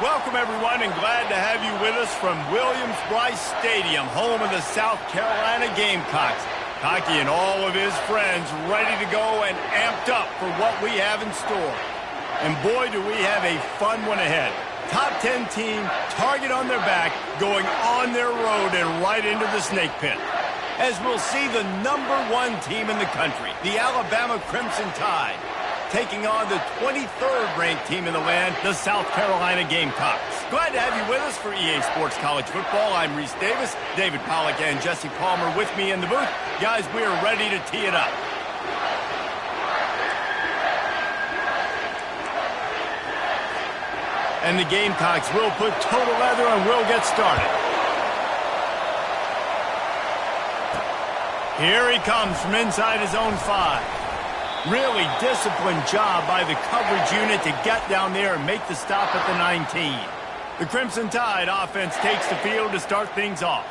Welcome, everyone, and glad to have you with us from Williams-Brice Stadium, home of the South Carolina Gamecocks. Hockey and all of his friends ready to go and amped up for what we have in store. And boy, do we have a fun one ahead. Top 10 team, target on their back, going on their road and right into the snake pit. As we'll see the #1 team in the country, the Alabama Crimson Tide, taking on the 23rd ranked team in the land, the South Carolina Gamecocks. Glad to have you with us for EA Sports College Football. I'm Reese Davis, David Pollack and Jesse Palmer with me in the booth. Guys, we are ready to tee it up. And the Gamecocks will put total leather and we'll get started. Here he comes from inside his own 5. Really disciplined job by the coverage unit to get down there and make the stop at the 19. The Crimson Tide offense takes the field to start things off.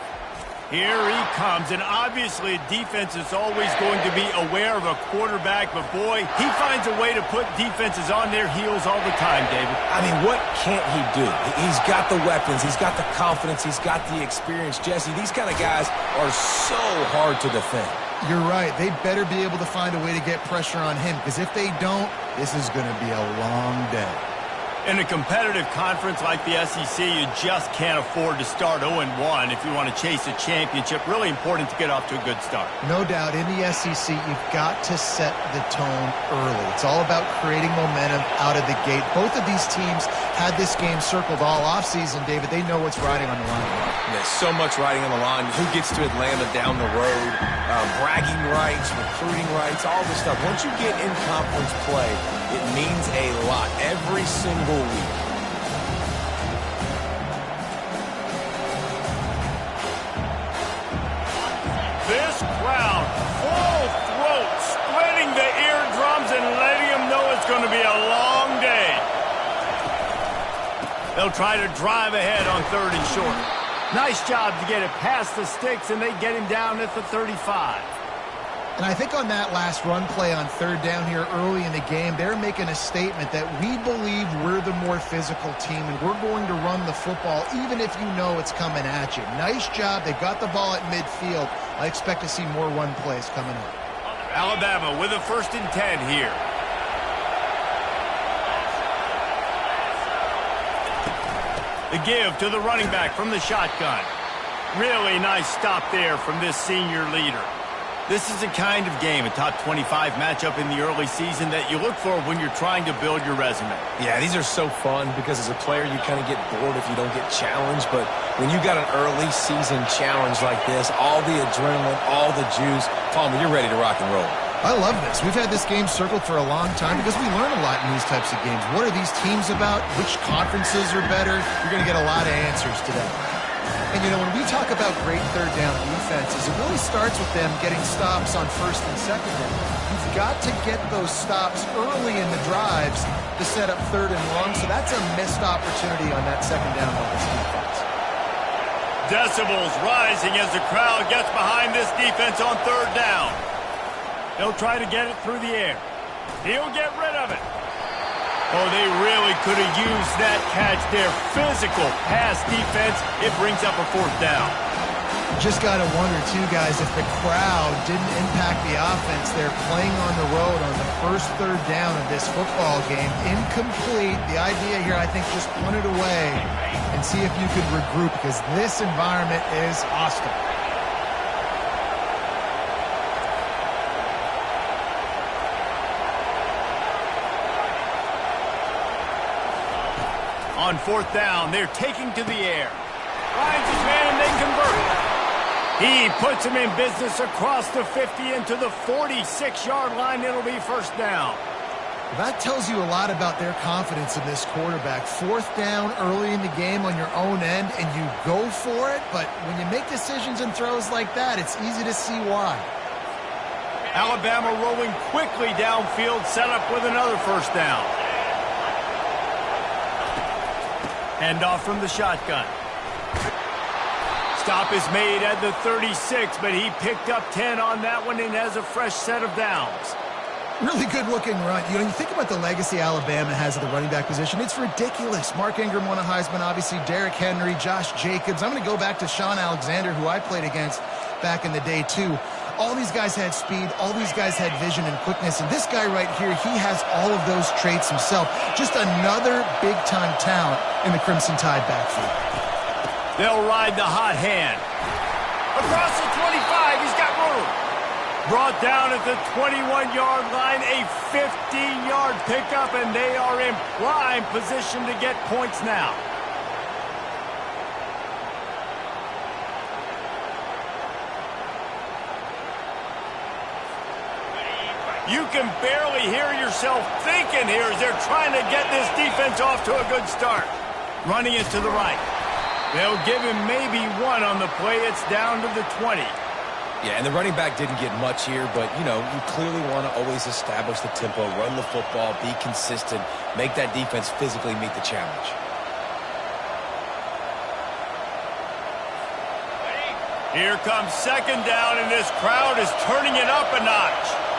Here he comes, and obviously defense is always going to be aware of a quarterback, but boy, he finds a way to put defenses on their heels all the time, David. I mean, what can't he do? He's got the weapons, he's got the confidence, he's got the experience. Jesse, these kind of guys are so hard to defend. You're right. They better be able to find a way to get pressure on him, because if they don't, this is going to be a long day. In a competitive conference like the SEC, you just can't afford to start 0-1 if you want to chase a championship. Really important to get off to a good start. No doubt, in the SEC, you've got to set the tone early. It's all about creating momentum out of the gate. Both of these teams had this game circled all offseason, David. They know what's riding on the line. There's so much riding on the line. Who gets to Atlanta down the road? Bragging rights, recruiting rights, all this stuff. Once you get in conference play, it means a lot every single week. This crowd, full throat, splitting the eardrums and letting them know it's going to be a long day. They'll try to drive ahead on 3rd and short. Nice job to get it past the sticks, and they get him down at the 35. And I think on that last run play on 3rd down here early in the game, they're making a statement that we believe we're the more physical team and we're going to run the football even if you know it's coming at you. Nice job. They got the ball at midfield. I expect to see more run plays coming up. Alabama with a 1st and 10 here. The give to the running back from the shotgun. Really nice stop there from this senior leader. This is a kind of game, a top 25 matchup in the early season that you look for when you're trying to build your resume. Yeah, these are so fun because as a player you kind of get bored if you don't get challenged, but when you got an early season challenge like this, all the adrenaline, all the juice, Palmer, you're ready to rock and roll. I love this. We've had this game circled for a long time because we learn a lot in these types of games. What are these teams about? Which conferences are better? You're going to get a lot of answers today. And, you know, when we talk about great 3rd down defenses, it really starts with them getting stops on 1st and 2nd down. You've got to get those stops early in the drives to set up 3rd and long, so that's a missed opportunity on that 2nd down by this defense. Decibels rising as the crowd gets behind this defense on 3rd down. They'll try to get it through the air. He'll get rid of it. Oh, they really could have used that catch there. Physical pass defense. It brings up a 4th down. Just got to wonder, too, guys, if the crowd didn't impact the offense. They're playing on the road on the 1st 3rd down of this football game. Incomplete. The idea here, I think, just punt it away and see if you could regroup because this environment is hostile. On 4th down, they're taking to the air. Finds his man and they convert it. He puts him in business across the 50 into the 46-yard line. It'll be 1st down. That tells you a lot about their confidence in this quarterback. 4th down early in the game on your own end, and you go for it. But when you make decisions and throws like that, it's easy to see why. Alabama rolling quickly downfield, set up with another 1st down. Handoff from the shotgun. Stop is made at the 36, but he picked up 10 on that one and has a fresh set of downs. Really good-looking run. You think about the legacy Alabama has at the running back position. It's ridiculous. Mark Ingram won a Heisman, obviously. Derrick Henry, Josh Jacobs. I'm going to go back to Sean Alexander, who I played against back in the day, too. All these guys had speed. All these guys had vision and quickness. And this guy right here, he has all of those traits himself. Just another big-time talent in the Crimson Tide backfield. They'll ride the hot hand. Across the 25, he's got room. Brought down at the 21-yard line, a 15-yard pickup, and they are in prime position to get points now. You can barely hear yourself thinking here as they're trying to get this defense off to a good start. Running it to the right. They'll give him maybe one on the play. It's down to the 20. Yeah, and the running back didn't get much here, but, you clearly want to always establish the tempo, run the football, be consistent, make that defense physically meet the challenge. Here comes second down, and this crowd is turning it up a notch.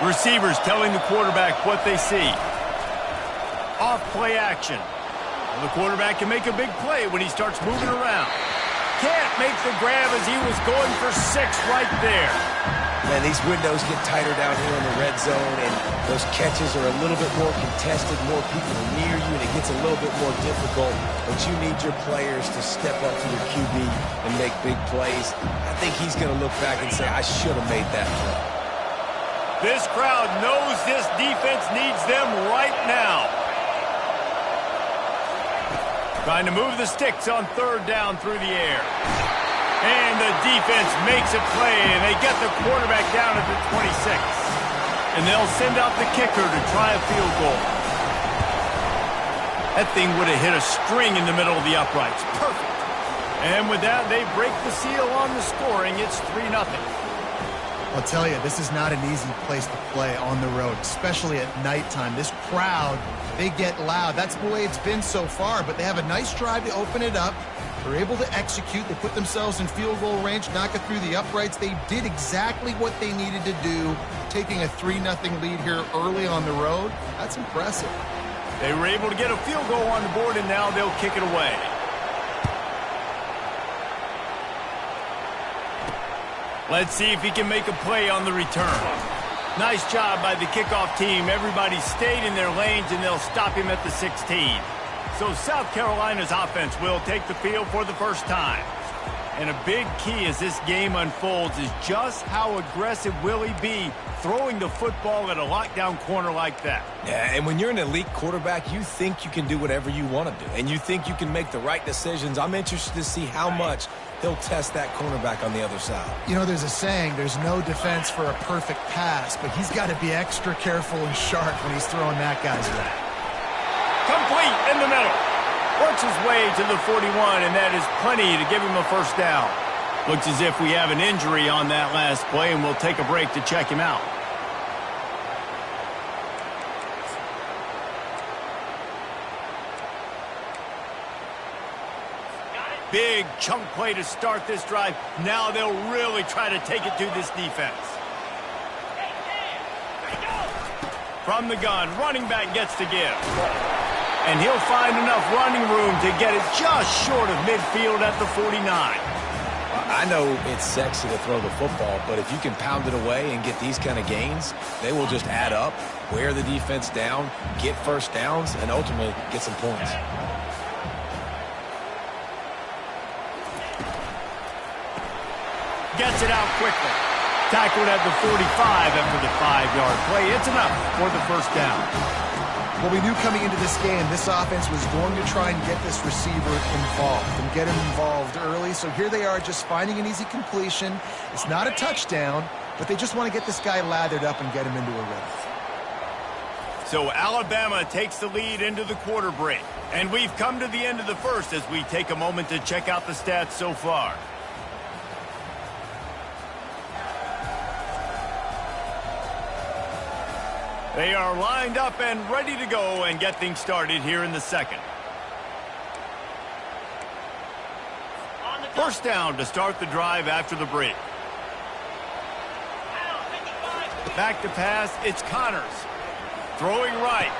Receivers telling the quarterback what they see. Off play action. Well, the quarterback can make a big play when he starts moving around. Can't make the grab as he was going for 6 right there. Man, these windows get tighter down here in the red zone, and those catches are a little bit more contested. More people are near you, and it gets a little bit more difficult. But you need your players to step up to your QB and make big plays. I think he's going to look back and say, I should have made that play. This crowd knows this defense needs them right now. Trying to move the sticks on third down through the air. And the defense makes a play, and they get the quarterback down at the 26. And they'll send out the kicker to try a field goal. That thing would have hit a string in the middle of the uprights. Perfect. And with that, they break the seal on the scoring. It's 3-0. I'll tell you, this is not an easy place to play on the road, especially at nighttime. This crowd, they get loud. That's the way it's been so far, but they have a nice drive to open it up. They're able to execute. They put themselves in field goal range, knock it through the uprights. They did exactly what they needed to do, taking a 3-0 lead here early on the road. That's impressive. They were able to get a field goal on the board, and now they'll kick it away. Let's see if he can make a play on the return. Nice job by the kickoff team. Everybody stayed in their lanes, and they'll stop him at the 16. So South Carolina's offense will take the field for the first time. And a big key as this game unfolds is just how aggressive will he be throwing the football at a lockdown corner like that. Yeah, and when you're an elite quarterback, you think you can do whatever you want to do, and you think you can make the right decisions. I'm interested to see how much he'll test that cornerback on the other side. There's a saying, there's no defense for a perfect pass, but he's got to be extra careful and sharp when he's throwing that guy's way. Complete in the middle. Works his way to the 41, and that is plenty to give him a first down. Looks as if we have an injury on that last play, and we'll take a break to check him out. Big chunk play to start this drive. Now they'll really try to take it to this defense. From the gun, running back gets to give. And he'll find enough running room to get it just short of midfield at the 49. I know it's sexy to throw the football, but if you can pound it away and get these kind of gains, they will just add up, wear the defense down, get first downs, and ultimately get some points. Gets it out quickly. Tackled at the 45 after the 5-yard play. It's enough for the first down. Well, we knew coming into this game, this offense was going to try and get this receiver involved and get him involved early. So here they are just finding an easy completion. It's not a touchdown, but they just want to get this guy lathered up and get him into a rhythm. So Alabama takes the lead into the quarter break. And we've come to the end of the first as we take a moment to check out the stats so far. They are lined up and ready to go and get things started here in the second. First down to start the drive after the break. Back to pass, it's Connors. Throwing right.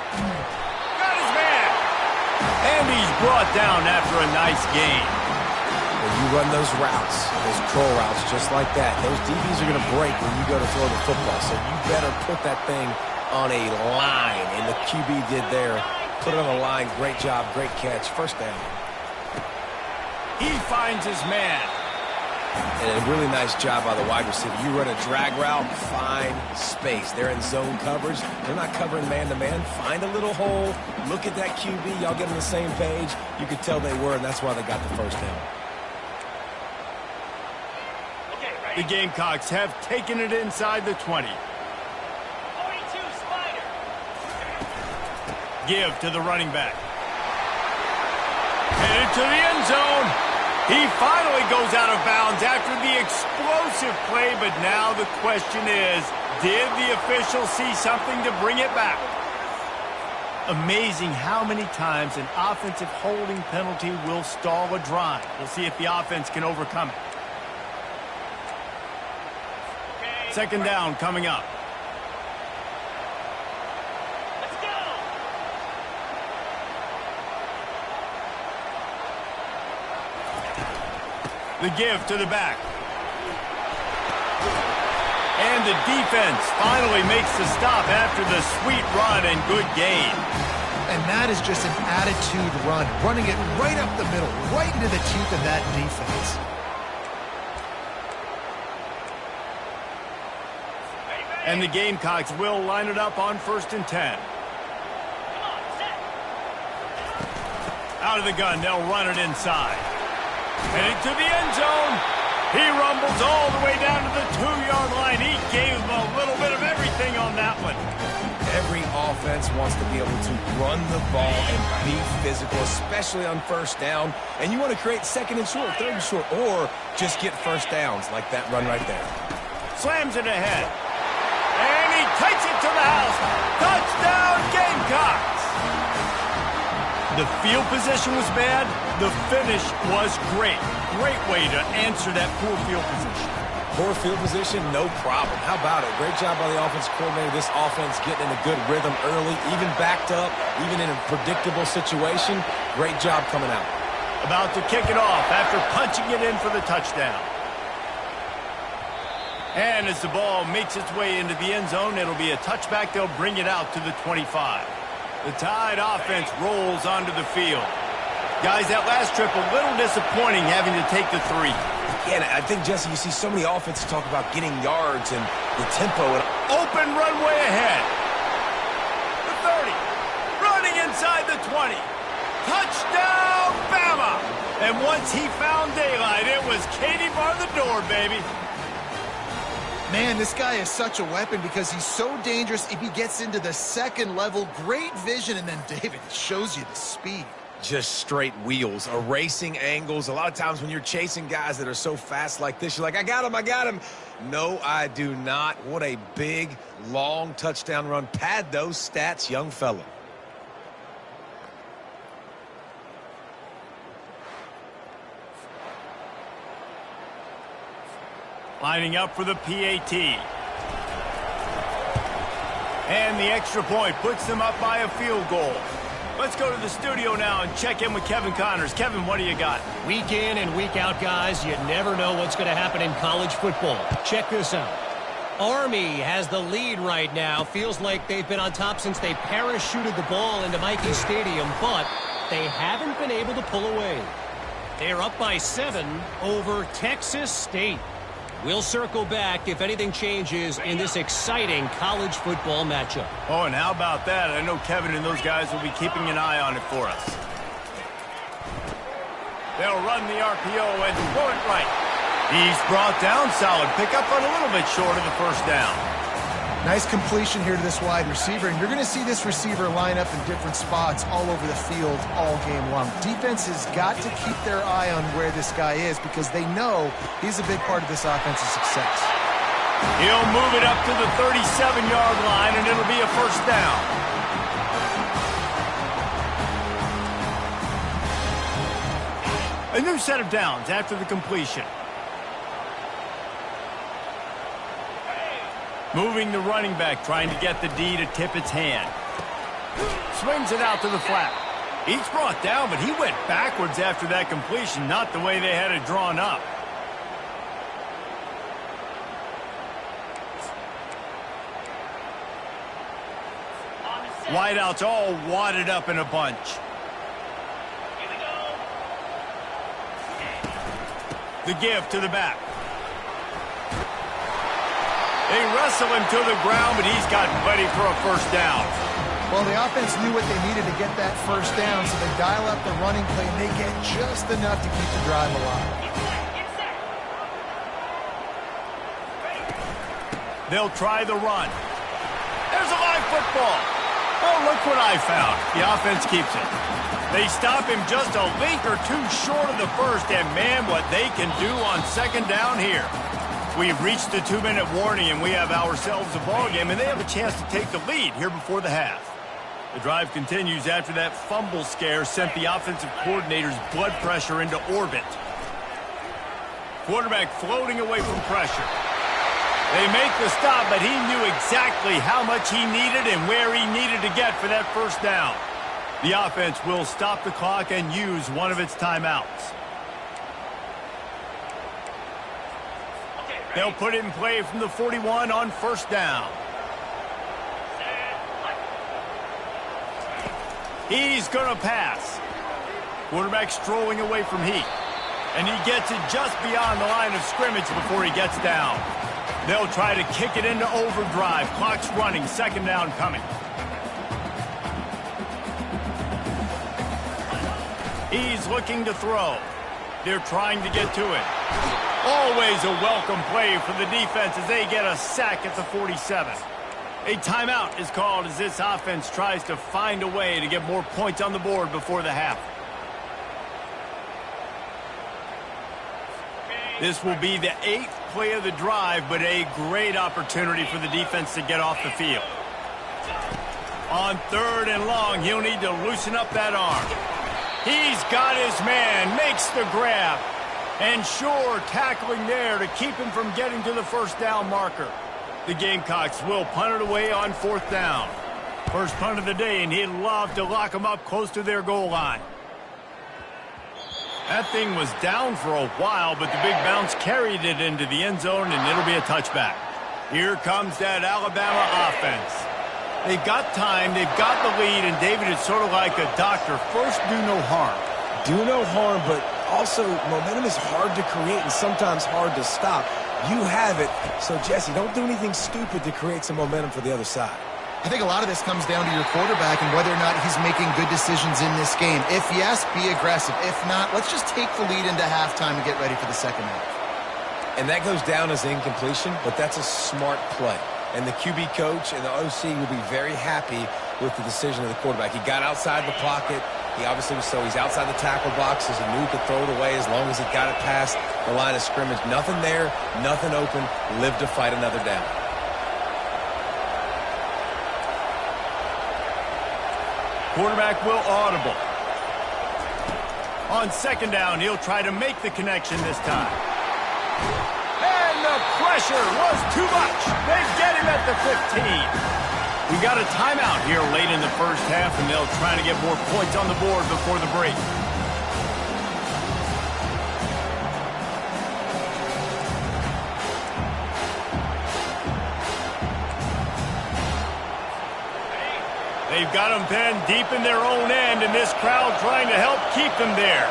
Got his man. And he's brought down after a nice gain. When you run those routes, those curl routes just like that, those DBs are going to break when you go to throw the football. So you better put that thing on a line, and the QB did there. Put it on a line. Great job, great catch. First down. He finds his man. And a really nice job by the wide receiver. You run a drag route, find space. They're in zone coverage. They're not covering man-to-man. Find a little hole. Look at that QB. Y'all get on the same page. You could tell they were, and that's why they got the first down. The Gamecocks have taken it inside the 20. Give to the running back. Headed to the end zone. He finally goes out of bounds after the explosive play, but now the question is, did the official see something to bring it back? Amazing how many times an offensive holding penalty will stall a drive. We'll see if the offense can overcome it. Second down coming up. The give to the back. And the defense finally makes the stop after the sweet run and good gain. And that is just an attitude run, running it right up the middle, right into the teeth of that defense. And the Gamecocks will line it up on 1st and 10. Out of the gun, they'll run it inside. Heading to the end zone. He rumbles all the way down to the 2-yard line. He gave them a little bit of everything on that one. Every offense wants to be able to run the ball and be physical, especially on first down. And you want to create second and short, third and short, or just get first downs like that run right there. Slams it ahead. And he takes it to the house. Touchdown, Gamecocks! The field position was bad. The finish was great. Great way to answer that poor field position. Poor field position, no problem. How about it? Great job by the offensive coordinator. This offense getting in a good rhythm early, even backed up, even in a predictable situation. Great job coming out. About to kick it off after punching it in for the touchdown. And as the ball makes its way into the end zone, it'll be a touchback. They'll bring it out to the 25. The Tide offense rolls onto the field. Guys, that last trip, a little disappointing having to take the 3. Yeah, and I think, Jesse, you see so many offenses talk about getting yards and the tempo. And open runway ahead. The 30. Running inside the 20. Touchdown, Bama! And once he found daylight, it was Katie bar the door, baby. Man, this guy is such a weapon because he's so dangerous if he gets into the second level. Great vision, and then David shows you the speed. Just straight wheels, erasing angles. A lot of times when you're chasing guys that are so fast like this, you're like, I got him, I got him. No, I do not. What a big, long touchdown run. Pad those stats, young fella. Lining up for the PAT. And the extra point puts them up by a field goal. Let's go to the studio now and check in with Kevin Connors. Kevin, what do you got? Week in and week out, guys, you never know what's going to happen in college football. Check this out. Army has the lead right now. Feels like they've been on top since they parachuted the ball into Michie Stadium, but they haven't been able to pull away. They're up by 7 over Texas State. We'll circle back if anything changes in this exciting college football matchup. Oh, and how about that? I know Kevin and those guys will be keeping an eye on it for us. They'll run the RPO and throw it right. He's brought down. Solid pickup, but a little bit short of the first down. Nice completion here to this wide receiver, and you're going to see this receiver line up in different spots all over the field all game long. Defense has got to keep their eye on where this guy is because they know he's a big part of this offensive success. He'll move it up to the 37-yard line, and it'll be a first down. A new set of downs after the completion. Moving the running back, trying to get the D to tip its hand. Swings it out to the flat. He's brought down, but he went backwards after that completion, not the way they had it drawn up. Wideouts all wadded up in a bunch. The give to the back. They wrestle him to the ground, but he's got ready for a first down. Well, the offense knew what they needed to get that first down, so they dial up the running play, and they get just enough to keep the drive alive. They'll try the run. There's a live football. Oh, look what I found. The offense keeps it. They stop him just a link or two short of the first, and man, what they can do on second down here. We've reached the 2-minute warning, and we have ourselves a ball game, and they have a chance to take the lead here before the half. The drive continues after that fumble scare sent the offensive coordinator's blood pressure into orbit. Quarterback floating away from pressure. They make the stop, but he knew exactly how much he needed and where he needed to get for that first down. The offense will stop the clock and use one of its timeouts. They'll put it in play from the 41 on first down. He's going to pass. Quarterback strolling away from Heath. And he gets it just beyond the line of scrimmage before he gets down. They'll try to kick it into overdrive. Clock's running. Second down coming. He's looking to throw. They're trying to get to it. Always a welcome play for the defense as they get a sack at the 47. A timeout is called as this offense tries to find a way to get more points on the board before the half. This will be the 8th play of the drive, but a great opportunity for the defense to get off the field. On third and long, he'll need to loosen up that arm. He's got his man, makes the grab. And sure, tackling there to keep him from getting to the first down marker. The Gamecocks will punt it away on fourth down. First punt of the day, and he'd love to lock them up close to their goal line. That thing was down for a while, but the big bounce carried it into the end zone, and it'll be a touchback. Here comes that Alabama offense. They've got time, they've got the lead, and David, it's sort of like a doctor. First, do no harm. Do no harm, but also momentum is hard to create and sometimes hard to stop. You have it, so Jesse, don't do anything stupid to create some momentum for the other side. I think a lot of this comes down to your quarterback and whether or not he's making good decisions in this game. If yes, be aggressive. If not, let's just take the lead into halftime and get ready for the second half. And that goes down as an incompletion, but that's a smart play. And the QB coach and the OC will be very happy with the decision of the quarterback. He got outside the pocket. He obviously was he's outside the tackle boxes. He knew he could throw it away as long as he got it past the line of scrimmage. Nothing there, nothing open. Live to fight another down. Quarterback will audible. On second down, he'll try to make the connection this time. And the pressure was too much. They get him at the 15. We got a timeout here late in the first half, and they'll try to get more points on the board before the break. They've got them pinned deep in their own end, and this crowd trying to help keep them there.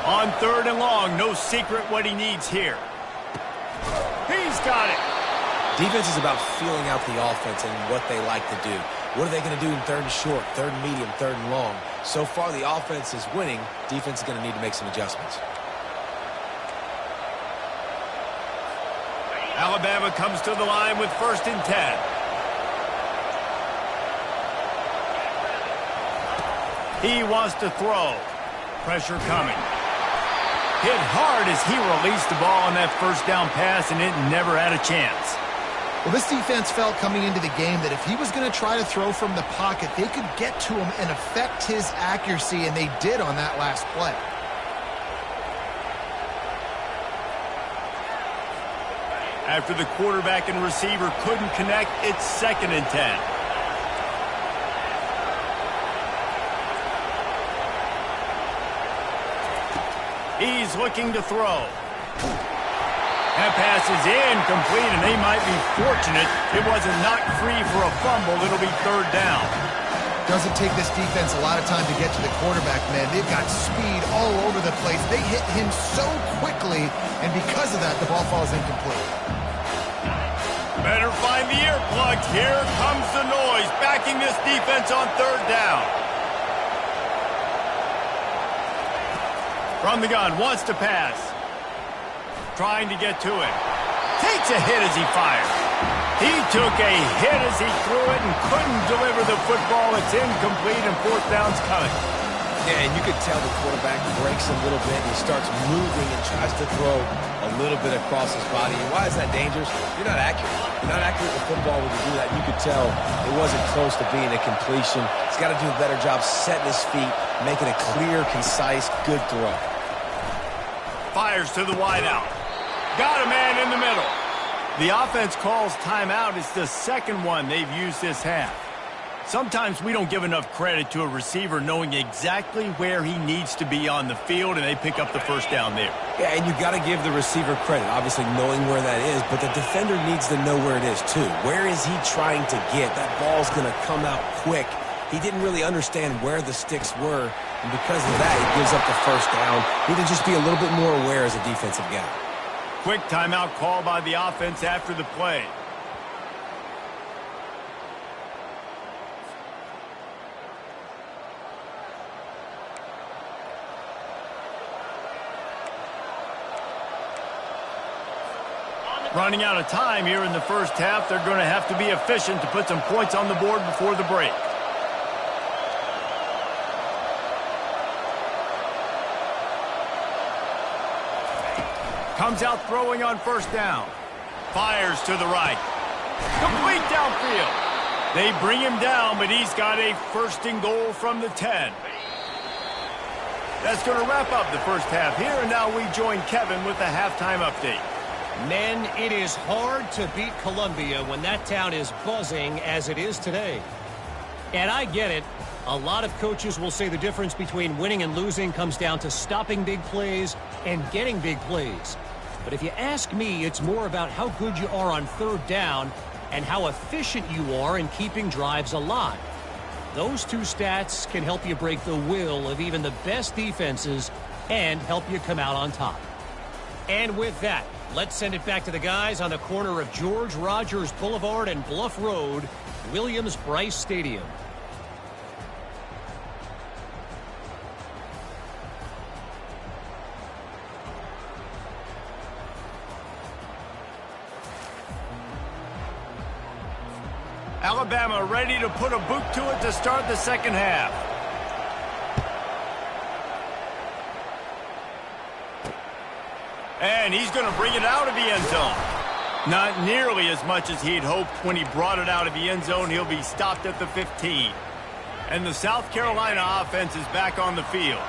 On third and long, no secret what he needs here. He's got it. Defense is about feeling out the offense and what they like to do. What are they going to do in third and short, third and medium, third and long? So far, the offense is winning. Defense is going to need to make some adjustments. Alabama comes to the line with 1st and 10. He wants to throw. Pressure coming. Hit hard as he released the ball on that first down pass, and it never had a chance. Well, this defense felt coming into the game that if he was going to try to throw from the pocket, they could get to him and affect his accuracy, and they did on that last play. After the quarterback and receiver couldn't connect, it's 2nd and 10. He's looking to throw. That pass is incomplete, and they might be fortunate it wasn't knocked free for a fumble. It'll be 3rd down. Doesn't take this defense a lot of time to get to the quarterback, man. They've got speed all over the place. They hit him so quickly, and because of that, the ball falls incomplete. Better find the earplugs. Here comes the noise, backing this defense on 3rd down. From the gun, wants to pass. Trying to get to it. Takes a hit as he fires. He took a hit as he threw it and couldn't deliver the football. It's incomplete, and 4th down's coming. Yeah, and you could tell the quarterback breaks a little bit and he starts moving and tries to throw a little bit across his body. And why is that dangerous? You're not accurate. You're not accurate with football when you do that. You could tell it wasn't close to being a completion. He's got to do a better job setting his feet, making a clear, concise, good throw. Fires to the wideout. Got a man in the middle. The offense calls timeout. It's the 2nd one they've used this half. Sometimes we don't give enough credit to a receiver knowing exactly where he needs to be on the field, and they pick up the 1st down there. Yeah, and you got to give the receiver credit, obviously knowing where that is, but the defender needs to know where it is too. Where is he trying to get? That ball's going to come out quick. He didn't really understand where the sticks were, and because of that, he gives up the 1st down. Need to just be a little bit more aware as a defensive guy. Quick timeout call by the offense after the play. Running out of time here in the first half. They're going to have to be efficient to put some points on the board before the break. Comes out throwing on 1st down. Fires to the right. Complete downfield. They bring him down, but he's got a 1st and goal from the 10. That's going to wrap up the first half here, and now we join Kevin with the halftime update. Men, it is hard to beat Columbia when that town is buzzing as it is today. And I get it. A lot of coaches will say the difference between winning and losing comes down to stopping big plays and getting big plays. But if you ask me, it's more about how good you are on 3rd down and how efficient you are in keeping drives alive. Those 2 stats can help you break the will of even the best defenses and help you come out on top. And with that, let's send it back to the guys on the corner of George Rogers Boulevard and Bluff Road, Williams-Brice Stadium. Alabama ready to put a boot to it to start the 2nd half. And he's going to bring it out of the end zone. Not nearly as much as he'd hoped when he brought it out of the end zone. He'll be stopped at the 15. And the South Carolina offense is back on the field.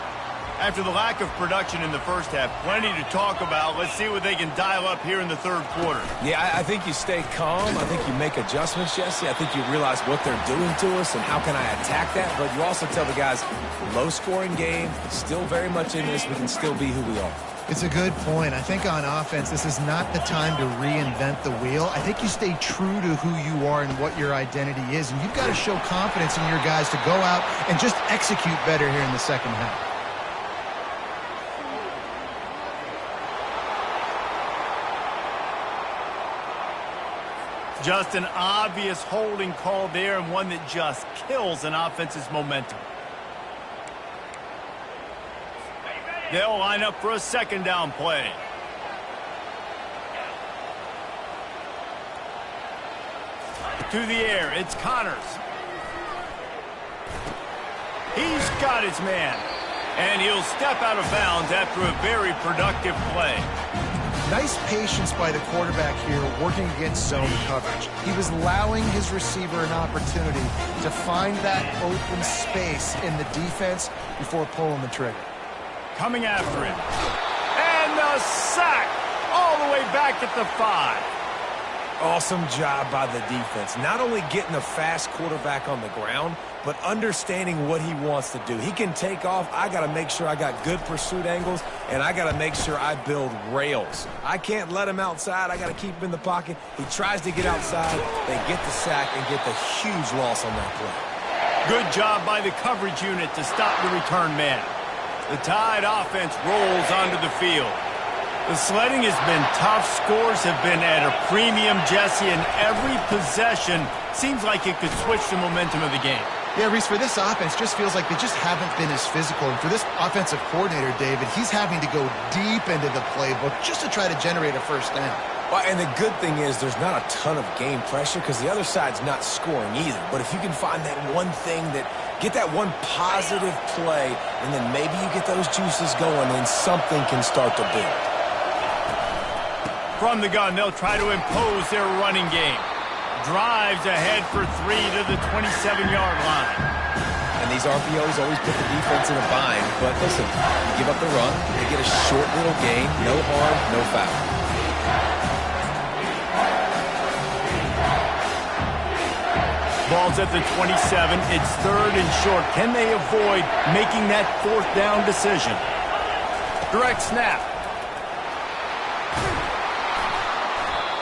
After the lack of production in the first half, plenty to talk about. Let's see what they can dial up here in the 3rd quarter. Yeah, I think you stay calm. I think you make adjustments, Jesse. I think you realize what they're doing to us and how can I attack that. But you also tell the guys, low-scoring game, still very much in this. We can still be who we are. It's a good point. I think on offense, this is not the time to reinvent the wheel. I think you stay true to who you are and what your identity is. And you've got to show confidence in your guys to go out and just execute better here in the 2nd half. Just an obvious holding call there, and one that just kills an offense's momentum. They'll line up for a 2nd down play. To the air, it's Connors. He's got his man. And he'll step out of bounds after a very productive play. Nice patience by the quarterback here working against zone coverage. He was allowing his receiver an opportunity to find that open space in the defense before pulling the trigger. Coming after him. And the sack all the way back at the 5. Awesome job by the defense. Not only getting a fast quarterback on the ground, but understanding what he wants to do. He can take off. I got to make sure I got good pursuit angles, and I got to make sure I build rails. I can't let him outside. I got to keep him in the pocket. He tries to get outside. They get the sack and get the huge loss on that play. Good job by the coverage unit to stop the return man. The Tide offense rolls onto the field. The sledding has been tough. Scores have been at a premium, Jesse, and every possession seems like it could switch the momentum of the game. Yeah, Reese, for this offense, just feels like they just haven't been as physical. And for this offensive coordinator, David, he's having to go deep into the playbook just to try to generate a first down. Well, and the good thing is there's not a ton of game pressure because the other side's not scoring either. But if you can find that one thing get that one positive play, and then maybe you get those juices going, then something can start to build. From the gun, they'll try to impose their running game. Drives ahead for 3 to the 27-yard line. And these RPOs always put the defense in a bind. But listen, you give up the run, they get a short little gain, no harm, no foul. Ball's at the 27. It's 3rd and short. Can they avoid making that 4th down decision? Direct snap.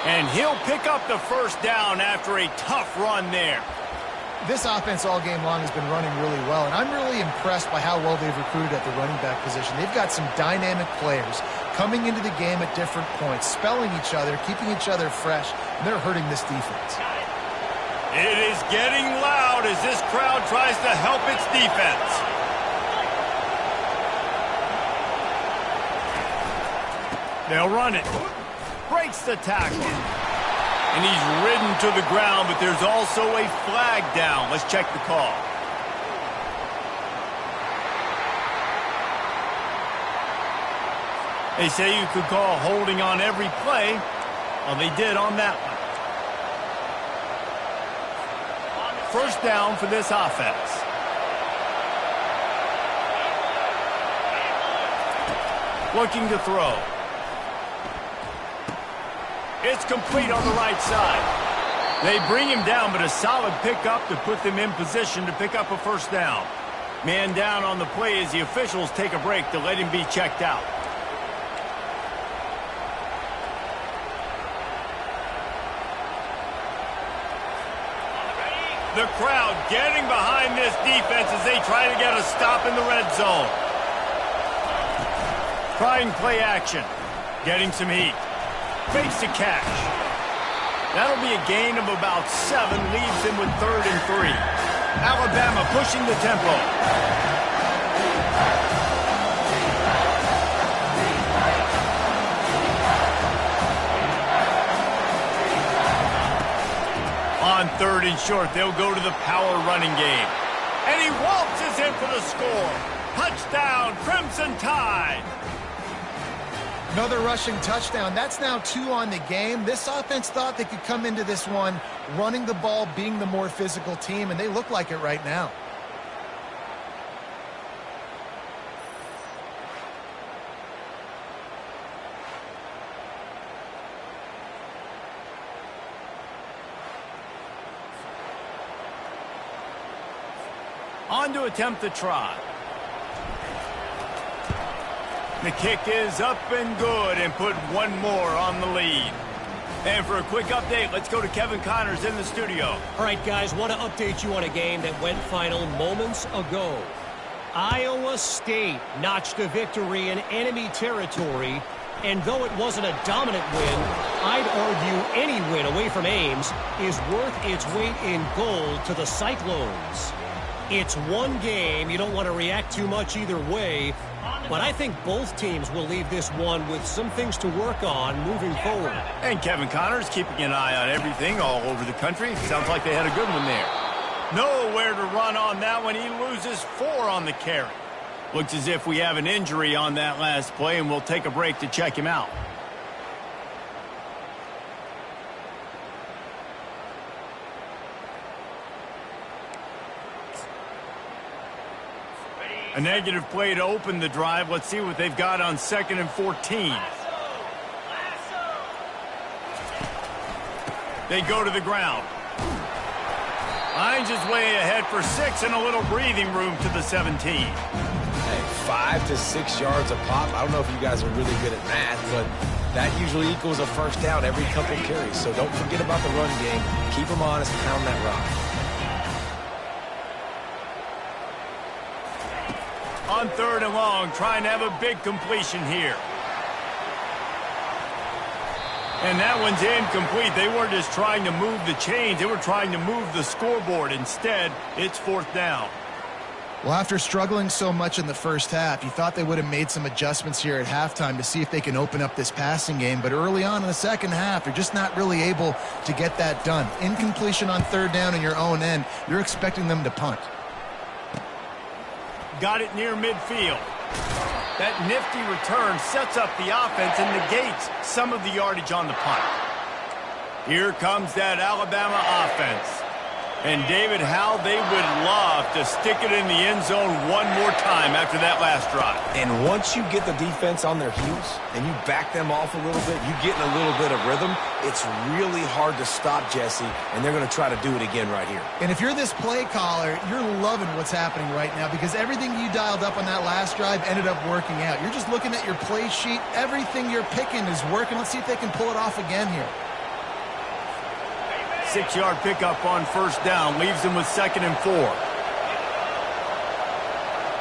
And he'll pick up the first down after a tough run there. This offense all game long has been running really well, and I'm really impressed by how well they've recruited at the running back position. They've got some dynamic players coming into the game at different points, spelling each other, keeping each other fresh, and they're hurting this defense. It is getting loud as this crowd tries to help its defense. They'll run it. Breaks the tackle. And he's ridden to the ground, but there's also a flag down. Let's check the call. They say you could call holding on every play. Well, they did on that one. First down for this offense. Looking to throw. It's complete on the right side. They bring him down, but a solid pickup to put them in position to pick up a first down. Man down on the play as the officials take a break to let him be checked out. The crowd getting behind this defense as they try to get a stop in the red zone. Trying play action. Getting some heat. Fakes the catch. That'll be a gain of about 7, leaves him with 3rd and 3. Alabama pushing the tempo. On 3rd and short, they'll go to the power running game. And he waltzes in for the score. Touchdown, Crimson Tide. Another rushing touchdown. That's now 2 on the game. This offense thought they could come into this one running the ball, being the more physical team, and they look like it right now. On to attempt the try. The kick is up and good and put one more on the lead. And for a quick update, let's go to Kevin Connors in the studio. All right, guys, want to update you on a game that went final moments ago. Iowa State notched a victory in enemy territory, and though it wasn't a dominant win, I'd argue any win away from Ames is worth its weight in gold to the Cyclones. It's one game. You don't want to react too much either way, but I think both teams will leave this one with some things to work on moving forward. And Kevin Connors keeping an eye on everything all over the country. Sounds like they had a good one there. Nowhere to run on that one. He loses 4 on the carry. Looks as if we have an injury on that last play, and we'll take a break to check him out. A negative play to open the drive. Let's see what they've got on 2nd and 14. They go to the ground. Hines is way ahead for 6 and a little breathing room to the 17. Hey, 5 to 6 yards a pop. I don't know if you guys are really good at math, but that usually equals a first down every couple carries. So don't forget about the run game. Keep them honest, pound that rock. On 3rd and long, trying to have a big completion here. And that one's incomplete. They weren't just trying to move the chains. They were trying to move the scoreboard. Instead, it's 4th down. Well, after struggling so much in the first half, you thought they would have made some adjustments here at halftime to see if they can open up this passing game. But early on in the second half, they're just not really able to get that done. Incompletion on 3rd down in your own end. You're expecting them to punt. Got it near midfield. That nifty return sets up the offense and negates some of the yardage on the punt. Here comes that Alabama offense. And David, how they would love to stick it in the end zone one more time after that last drive. And once you get the defense on their heels and you back them off a little bit, you get in a little bit of rhythm, it's really hard to stop, Jesse, and they're going to try to do it again right here. And if you're this play caller, you're loving what's happening right now because everything you dialed up on that last drive ended up working out. You're just looking at your play sheet. Everything you're picking is working. Let's see if they can pull it off again here. 6-yard pickup on 1st down. Leaves them with 2nd and 4.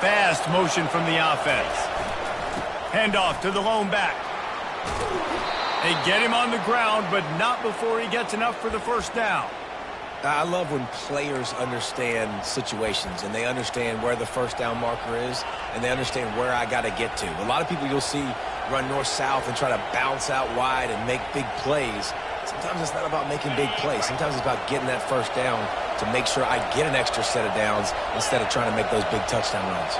Fast motion from the offense. Handoff to the lone back. They get him on the ground, but not before he gets enough for the 1st down. I love when players understand situations and they understand where the 1st down marker is and they understand where I got to get to. A lot of people you'll see run north-south and try to bounce out wide and make big plays. Sometimes it's not about making big plays. Sometimes it's about getting that 1st down to make sure I get an extra set of downs instead of trying to make those big touchdown runs.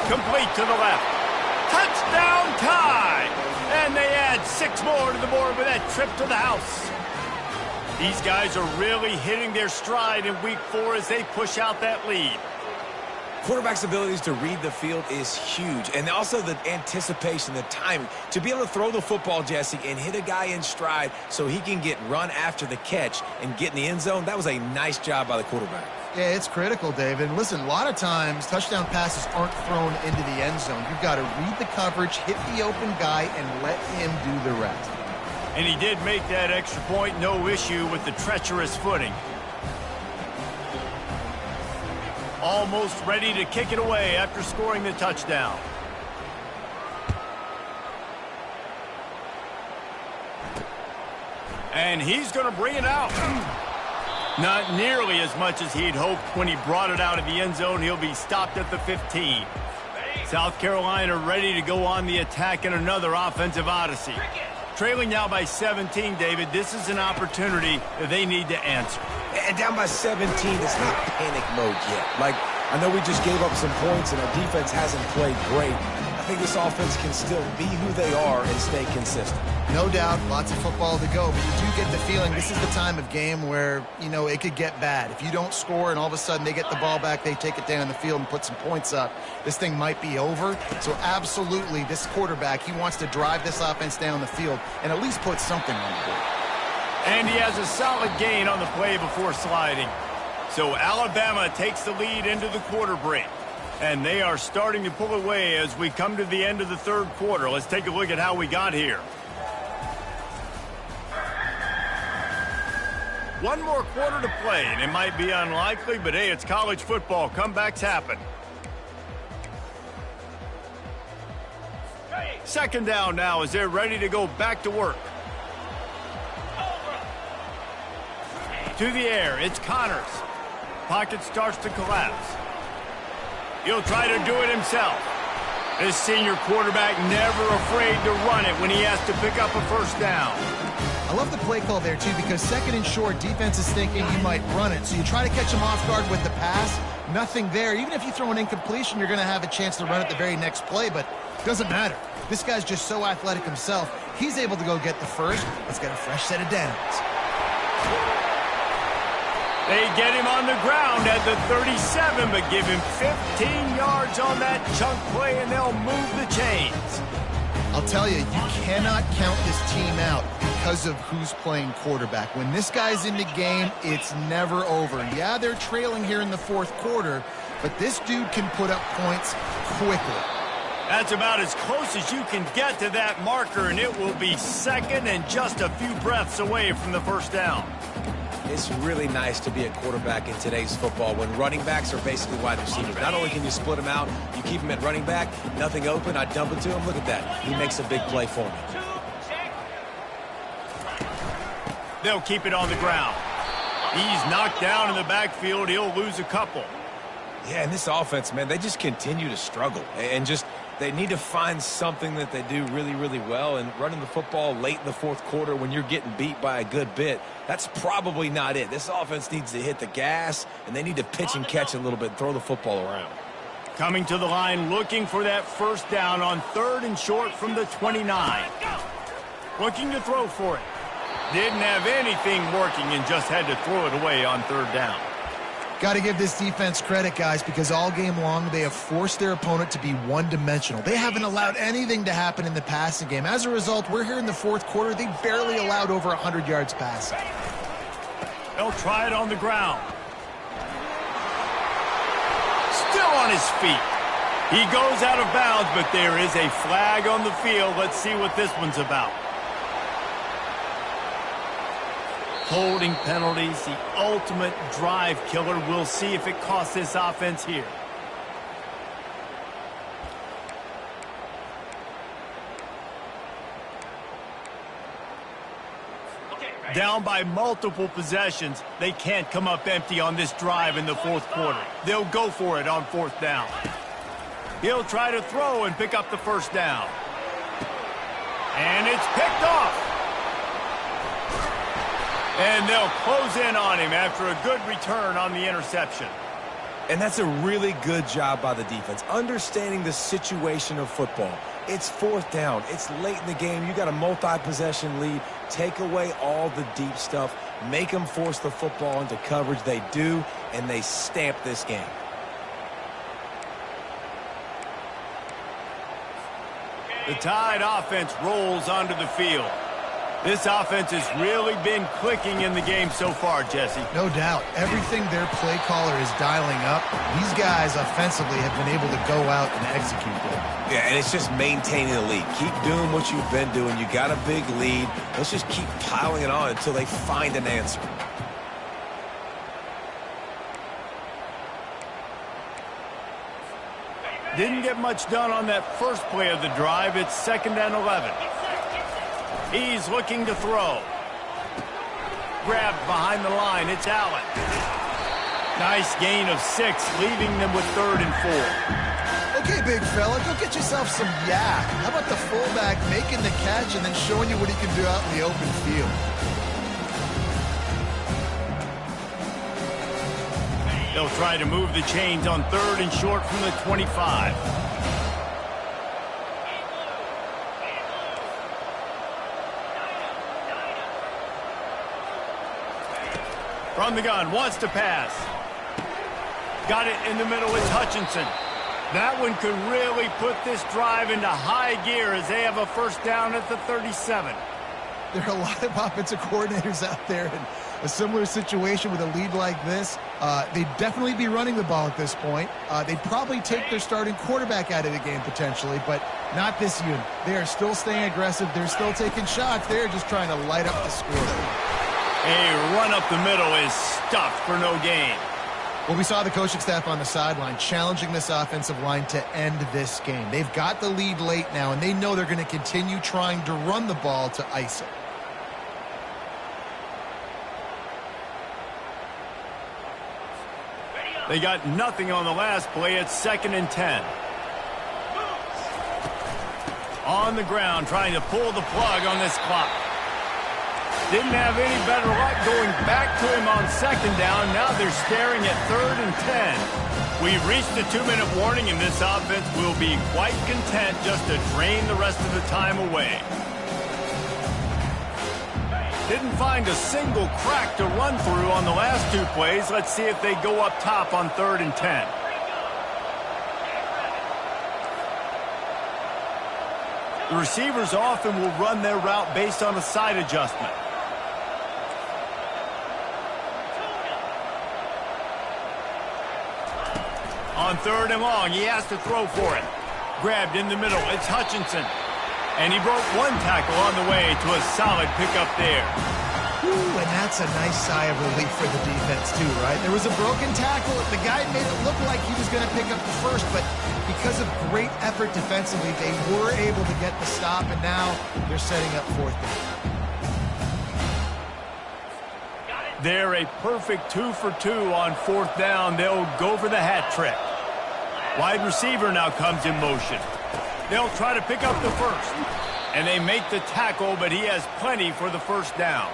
Complete to the left. Touchdown tie! And they add 6 more to the board with that trip to the house. These guys are really hitting their stride in week 4 as they push out that lead. Quarterback's abilities to read the field is huge, and also the anticipation, the timing. To be able to throw the football, Jesse, and hit a guy in stride so he can get run after the catch and get in the end zone, that was a nice job by the quarterback. Yeah, it's critical, David. And listen, a lot of times touchdown passes aren't thrown into the end zone. You've got to read the coverage, hit the open guy, and let him do the rest. And he did make that extra point, no issue with the treacherous footing. Almost ready to kick it away after scoring the touchdown. And he's going to bring it out. Not nearly as much as he'd hoped when he brought it out of the end zone. He'll be stopped at the 15. South Carolina ready to go on the attack in another offensive odyssey. Trailing now by 17, David. This is an opportunity that they need to answer. And down by 17, it's not panic mode yet. Like, I know we just gave up some points and our defense hasn't played great. I think this offense can still be who they are and stay consistent. No doubt, lots of football to go, but you do get the feeling this is the time of game where, you know, it could get bad. If you don't score and all of a sudden they get the ball back, they take it down the field and put some points up, this thing might be over. So absolutely, this quarterback, he wants to drive this offense down the field and at least put something on the board. And he has a solid gain on the play before sliding. So Alabama takes the lead into the quarter break. And they are starting to pull away as we come to the end of the third quarter. Let's take a look at how we got here. One more quarter to play, and it might be unlikely, but hey, it's college football. Comebacks happen. Second down now as they're ready to go back to work. To the air, it's Connors. Pocket starts to collapse. He'll try to do it himself. This senior quarterback never afraid to run it when he has to pick up a first down. I love the play call there, too, because second and short, defense is thinking you might run it. So you try to catch them off guard with the pass. Nothing there. Even if you throw an incompletion, you're going to have a chance to run it the very next play, but it doesn't matter. This guy's just so athletic himself. He's able to go get the first. Let's get a fresh set of downs. They get him on the ground at the 37, but give him 15 yards on that chunk play, and they'll move the chains. I'll tell you, you cannot count this team out because of who's playing quarterback. When this guy's in the game, it's never over. Yeah, they're trailing here in the fourth quarter, but this dude can put up points quickly. That's about as close as you can get to that marker, and it will be second and just a few breaths away from the first down. It's really nice to be a quarterback in today's football when running backs are basically wide receivers. Not only can you split them out, you keep them at running back, nothing open, I dump it to him. Look at that. He makes a big play for me. They'll keep it on the ground. He's knocked down in the backfield. He'll lose a couple. Yeah, and this offense, man, they just continue to struggle. And just, they need to find something that they do really, really well. And running the football late in the fourth quarter when you're getting beat by a good bit, that's probably not it. This offense needs to hit the gas, and they need to pitch and catch a little bit, throw the football around. Coming to the line, looking for that first down on third and short from the 29. Looking to throw for it. Didn't have anything working and just had to throw it away on third down. Got to give this defense credit, guys, because all game long they have forced their opponent to be one-dimensional. They haven't allowed anything to happen in the passing game. As a result, we're here in the fourth quarter. They barely allowed over 100 yards passing. They'll try it on the ground. Still on his feet. He goes out of bounds, but there is a flag on the field. Let's see what this one's about. Holding penalties, the ultimate drive killer. We'll see if it costs this offense here. Down by multiple possessions, they can't come up empty on this drive in the fourth quarter. They'll go for it on fourth down. He'll try to throw and pick up the first down. And it's picked off. And they'll close in on him after a good return on the interception. And that's a really good job by the defense, understanding the situation of football. It's fourth down. It's late in the game. You got a multi-possession lead. Take away all the deep stuff. Make them force the football into coverage. They do, and they stamp this game. The Tide offense rolls onto the field. This offense has really been clicking in the game so far, Jesse. No doubt. Everything their play caller is dialing up, these guys offensively have been able to go out and execute them. Yeah, and it's just maintaining the lead. Keep doing what you've been doing. You got a big lead. Let's just keep piling it on until they find an answer. Didn't get much done on that first play of the drive. It's 2nd and 11. He's looking to throw. Grabbed behind the line. It's Allen. Nice gain of 6, leaving them with 3rd and 4. Okay, big fella, go get yourself some yak. How about the fullback making the catch and then showing you what he can do out in the open field? They'll try to move the chains on 3rd and short from the 25. From the gun, wants to pass. Got it in the middle with Hutchinson. That one could really put this drive into high gear as they have a first down at the 37. There are a lot of offensive coordinators out there in a similar situation with a lead like this. They'd definitely be running the ball at this point. They'd probably take their starting quarterback out of the game potentially, but not this unit. They are still staying aggressive. They're still taking shots. They're just trying to light up the score. A run up the middle is stuffed for no gain. Well, we saw the coaching staff on the sideline challenging this offensive line to end this game. They've got the lead late now, and they know they're going to continue trying to run the ball to ice it. They got nothing on the last play. It's 2nd and 10. On the ground, trying to pull the plug on this clock. Didn't have any better luck going back to him on second down. Now they're staring at 3rd and 10. We've reached the 2-minute warning, and this offense will be quite content just to drain the rest of the time away. Didn't find a single crack to run through on the last 2 plays. Let's see if they go up top on 3rd and 10. The receivers often will run their route based on a side adjustment. On 3rd and long, he has to throw for it. Grabbed in the middle, it's Hutchinson. And he broke 1 tackle on the way to a solid pickup there. Ooh, and that's a nice sigh of relief for the defense too, right? There was a broken tackle. The guy made it look like he was going to pick up the first, but because of great effort defensively, they were able to get the stop, and now they're setting up 4th down. They're a perfect 2 for 2 on 4th down. They'll go for the hat trick. Wide receiver now comes in motion. They'll try to pick up the first. And they make the tackle, but he has plenty for the first down.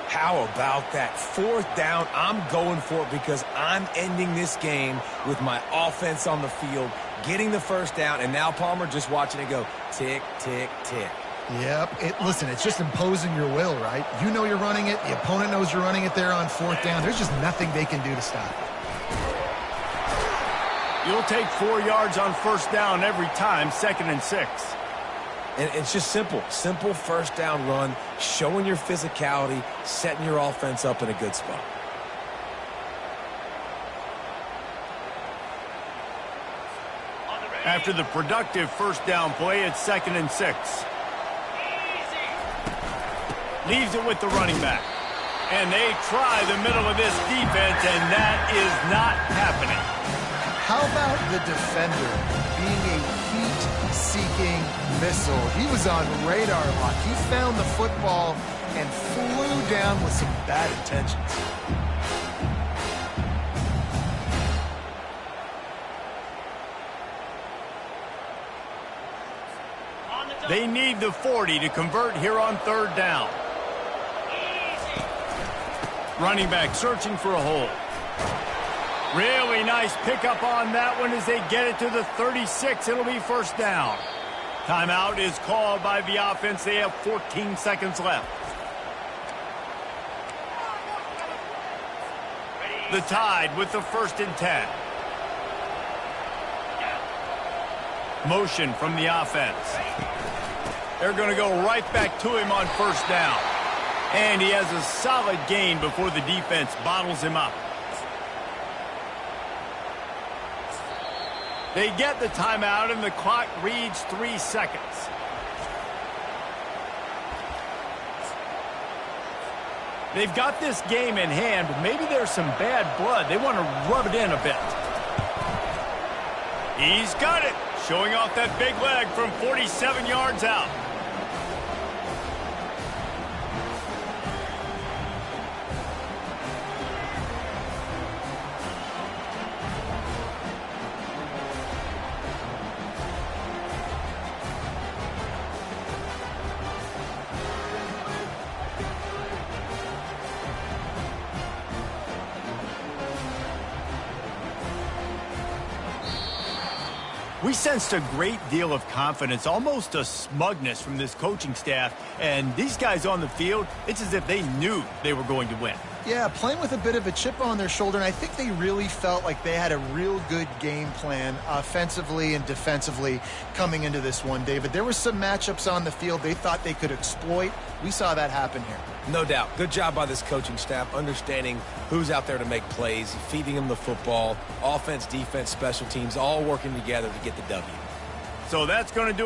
How about that? 4th down, I'm going for it because I'm ending this game with my offense on the field, getting the first down, and now Palmer just watching it go tick, tick, tick. Yep. Listen, it's just imposing your will, right? You know you're running it. The opponent knows you're running it there on 4th down. There's just nothing they can do to stop it. You'll take 4 yards on 1st down every time, 2nd and 6. And it's just simple 1st down run, showing your physicality, setting your offense up in a good spot. After the productive 1st down play, it's 2nd and 6. Leaves it with the running back. And they try the middle of this defense, and that is not happening. How about the defender being a heat-seeking missile? He was on radar lock. He found the football and flew down with some bad intentions. They need the 40 to convert here on 3rd down. Running back searching for a hole. Really nice pickup on that one as they get it to the 36. It'll be 1st down. Timeout is called by the offense. They have 14 seconds left. The Tide with the 1st and 10. Motion from the offense. They're going to go right back to him on 1st down. And he has a solid gain before the defense bottles him up. They get the timeout, and the clock reads 3 seconds. They've got this game in hand, but maybe there's some bad blood. They want to rub it in a bit. He's got it, showing off that big leg from 47 yards out. We sensed a great deal of confidence, almost a smugness from this coaching staff. And these guys on the field, it's as if they knew they were going to win. Yeah, playing with a bit of a chip on their shoulder, and I think they really felt like they had a real good game plan offensively and defensively coming into this one, David. There were some matchups on the field they thought they could exploit. We saw that happen here. No doubt. Good job by this coaching staff, understanding who's out there to make plays, feeding them the football, offense, defense, special teams, all working together to get the W. So that's going to do it.